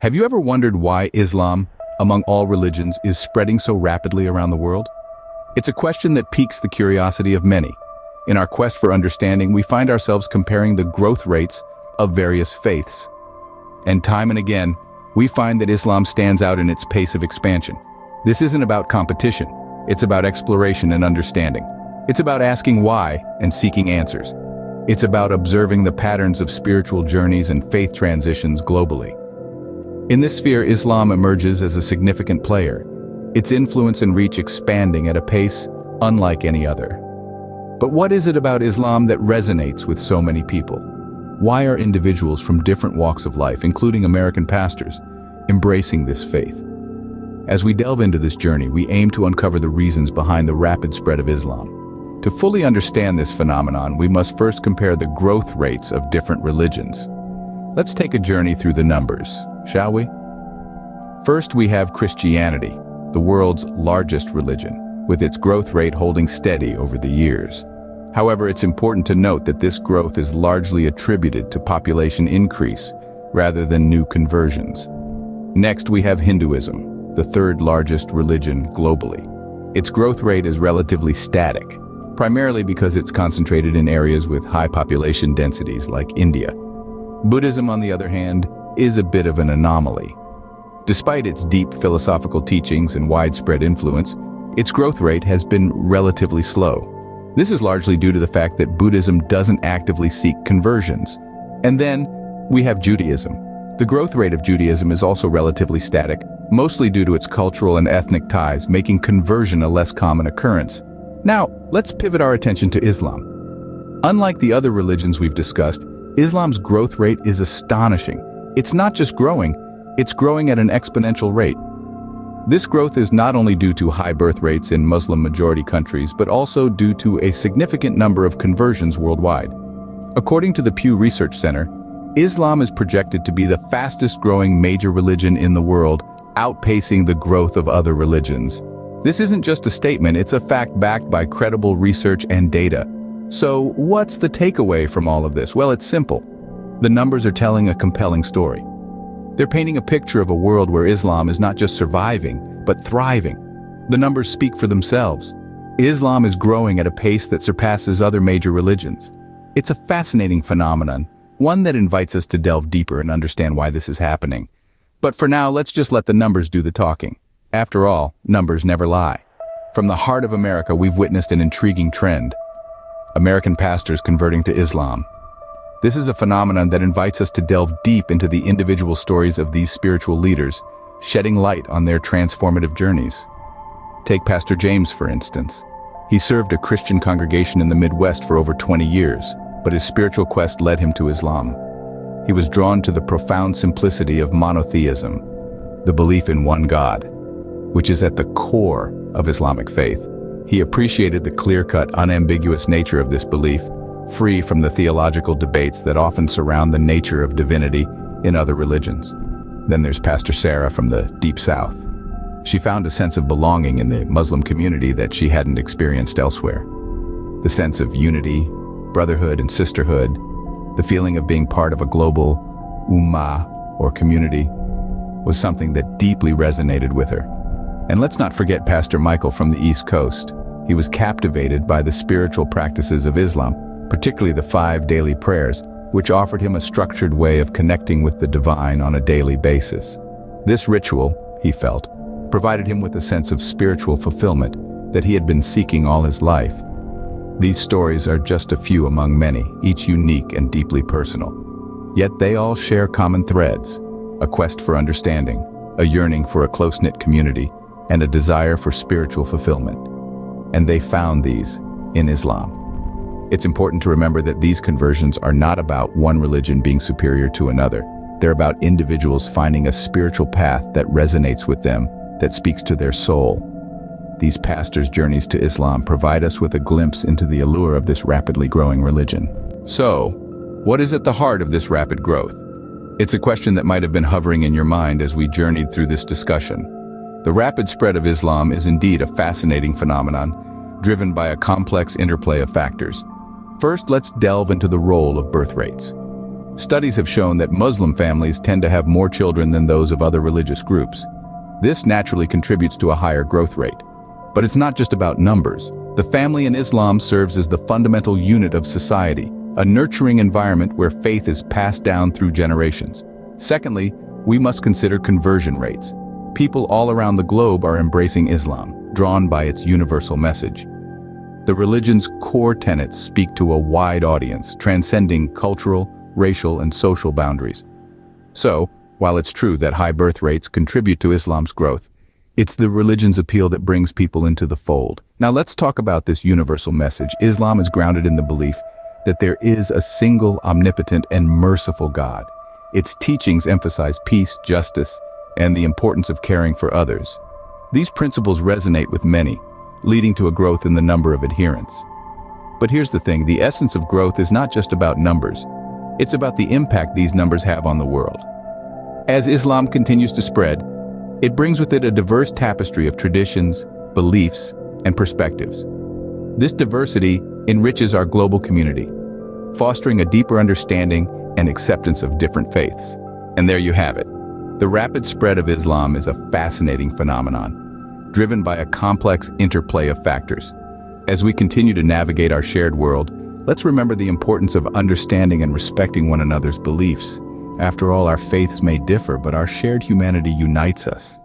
Have you ever wondered why Islam, among all religions, is spreading so rapidly around the world? It's a question that piques the curiosity of many. In our quest for understanding, we find ourselves comparing the growth rates of various faiths. And time and again, we find that Islam stands out in its pace of expansion. This isn't about competition. It's about exploration and understanding. It's about asking why and seeking answers. It's about observing the patterns of spiritual journeys and faith transitions globally. In this sphere, Islam emerges as a significant player, its influence and reach expanding at a pace unlike any other. But what is it about Islam that resonates with so many people? Why are individuals from different walks of life, including American pastors, embracing this faith? As we delve into this journey, we aim to uncover the reasons behind the rapid spread of Islam. To fully understand this phenomenon, we must first compare the growth rates of different religions. Let's take a journey through the numbers, shall we? First, we have Christianity, the world's largest religion, with its growth rate holding steady over the years. However, it's important to note that this growth is largely attributed to population increase rather than new conversions. Next, we have Hinduism, the third largest religion globally. Its growth rate is relatively static, primarily because it's concentrated in areas with high population densities like India. Buddhism, on the other hand, is a bit of an anomaly. Despite its deep philosophical teachings and widespread influence, its growth rate has been relatively slow. This is largely due to the fact that Buddhism doesn't actively seek conversions. And then we have Judaism. The growth rate of Judaism is also relatively static, mostly due to its cultural and ethnic ties, making conversion a less common occurrence. Now, let's pivot our attention to Islam. Unlike the other religions we've discussed, Islam's growth rate is astonishing. It's not just growing, it's growing at an exponential rate. This growth is not only due to high birth rates in Muslim-majority countries, but also due to a significant number of conversions worldwide. According to the Pew Research Center, Islam is projected to be the fastest-growing major religion in the world, outpacing the growth of other religions. This isn't just a statement, it's a fact backed by credible research and data. So, what's the takeaway from all of this? Well, it's simple. The numbers are telling a compelling story. They're painting a picture of a world where Islam is not just surviving, but thriving. The numbers speak for themselves. Islam is growing at a pace that surpasses other major religions. It's a fascinating phenomenon, one that invites us to delve deeper and understand why this is happening. But for now, let's just let the numbers do the talking. After all, numbers never lie. From the heart of America, we've witnessed an intriguing trend. American pastors converting to Islam. This is a phenomenon that invites us to delve deep into the individual stories of these spiritual leaders, shedding light on their transformative journeys. Take Pastor James, for instance. He served a Christian congregation in the Midwest for over 20 years, but his spiritual quest led him to Islam. He was drawn to the profound simplicity of monotheism, the belief in one God, which is at the core of Islamic faith. He appreciated the clear-cut, unambiguous nature of this belief, free from the theological debates that often surround the nature of divinity in other religions. Then there's Pastor Sarah from the Deep South. She found a sense of belonging in the Muslim community that she hadn't experienced elsewhere. The sense of unity, brotherhood, and sisterhood, the feeling of being part of a global ummah or community, was something that deeply resonated with her. And let's not forget Pastor Michael from the East Coast. He was captivated by the spiritual practices of Islam, particularly the 5 daily prayers, which offered him a structured way of connecting with the divine on a daily basis. This ritual, he felt, provided him with a sense of spiritual fulfillment that he had been seeking all his life. These stories are just a few among many, each unique and deeply personal. Yet they all share common threads: a quest for understanding, a yearning for a close-knit community, and a desire for spiritual fulfillment. And they found these in Islam. It's important to remember that these conversions are not about one religion being superior to another. They're about individuals finding a spiritual path that resonates with them, that speaks to their soul. These pastors' journeys to Islam provide us with a glimpse into the allure of this rapidly growing religion. So, what is at the heart of this rapid growth? It's a question that might have been hovering in your mind as we journeyed through this discussion. The rapid spread of Islam is indeed a fascinating phenomenon, driven by a complex interplay of factors. First, let's delve into the role of birth rates. Studies have shown that Muslim families tend to have more children than those of other religious groups. This naturally contributes to a higher growth rate. But it's not just about numbers. The family in Islam serves as the fundamental unit of society, a nurturing environment where faith is passed down through generations. Secondly, we must consider conversion rates. People all around the globe are embracing Islam, drawn by its universal message. The religion's core tenets speak to a wide audience, transcending cultural, racial, and social boundaries. So, while it's true that high birth rates contribute to Islam's growth, it's the religion's appeal that brings people into the fold. Now let's talk about this universal message. Islam is grounded in the belief that there is a single, omnipotent, and merciful God. Its teachings emphasize peace, justice, and the importance of caring for others. These principles resonate with many, leading to a growth in the number of adherents. But here's the thing, the essence of growth is not just about numbers. It's about the impact these numbers have on the world. As Islam continues to spread, it brings with it a diverse tapestry of traditions, beliefs, and perspectives. This diversity enriches our global community, fostering a deeper understanding and acceptance of different faiths. And there you have it. The rapid spread of Islam is a fascinating phenomenon, driven by a complex interplay of factors. As we continue to navigate our shared world, let's remember the importance of understanding and respecting one another's beliefs. After all, our faiths may differ, but our shared humanity unites us.